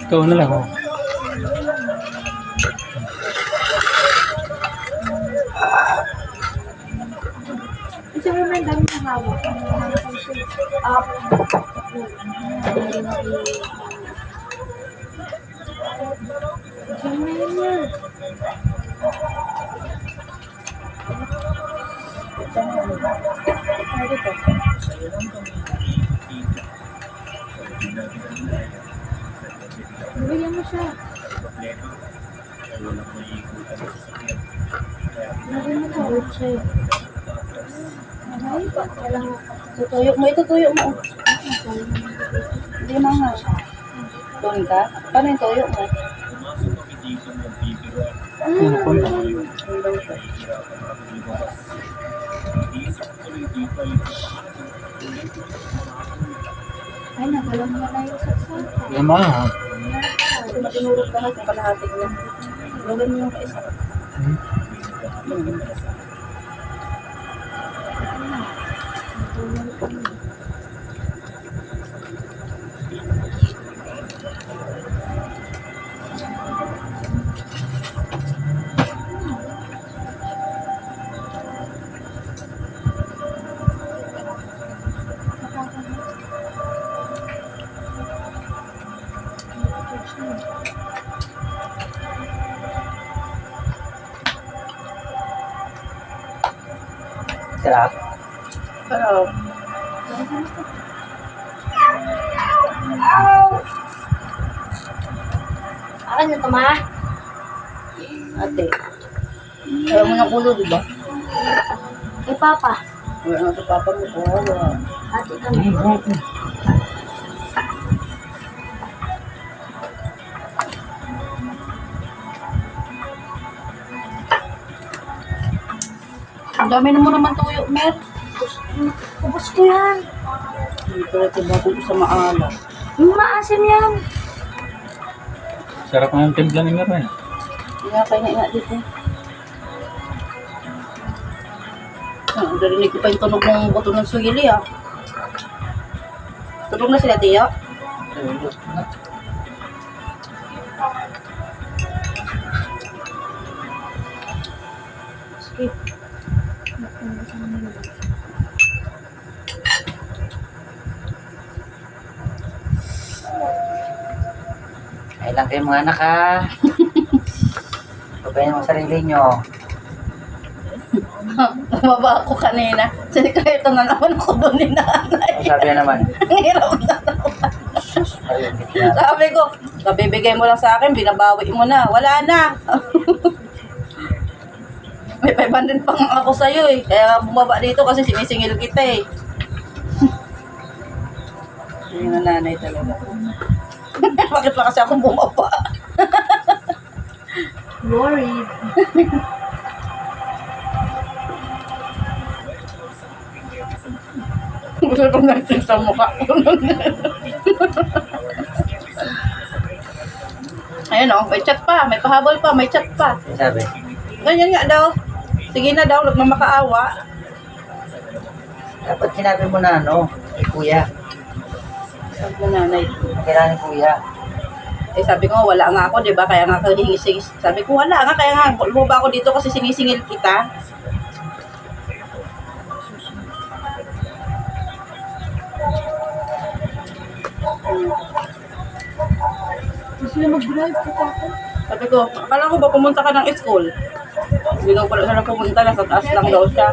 Ikaw na lang, oh. Kasi may dami na hawak. Up. Ganyan na. Ano dito? Bigyan mo siya. Lagyan mo ito. Ulit siya. Ay, walang tutuyo mo. Itutuyo mo. Hindi na nga. Doon ka? Paano yung tuyo mo? Ano po? Ay, nagalang mo na yung saksak. Yan mga, ha? Ito matinurog lahat yung kalahating lang. Gawin mo yung kaisa. Sarap. Pero, Akin na ito, ma. ate. Kaya mo ng ulo, di ba? Kay Papa. Wala na sa papa mo. Kawawa. Ate kami. Ang dami na mo naman tuyo, Mer. Ubus ko yan. Hindi ko rin bago ko sa maalat. Maasim yan. Sarap nga yung timpla ni Merwin. Inakay na dito. Narinig ko pa yung tunog ng buto ng sugili, ah. Tulog na sila, Tia. Sige. Ay lang kayo mga anak ha. Pabayan mo sarili nyo. Bumaba ako kanina. Kasi kahit na naman ako doon ni nanay. Ang sabi na naman. Ang hirap na sabi ko, kabibigay mo lang sa akin, binabawi mo na. Wala na. May 500 pang ako sa'yo eh. Kaya bumaba dito kasi sinisingil kita eh. Yun ang nanay talaga. Bakit pa kasi ako bumaba? Worried. Gusto ko natin sa mukha ko. Ayun o, may chat pa, may pahabol pa, may chat pa. Ang sabi. Ganyan nga daw. Sige na daw, nagmamakaawa. Dapat sinabi mo na ano, kay kuya. Sabi ko nanay. Kailangan ni kuya. Eh sabi ko, wala nga ako, di ba? Kaya nga ako hingising. Sabi ko, wala nga, kaya nga, bumaba ako dito kasi sinisingil kita. Gusto na mag-drive ko pa ako. Sabi ko, akala ko ba pumunta ka ng school? Hindi daw pala siya na pumunta, nasa taas lang daw siya.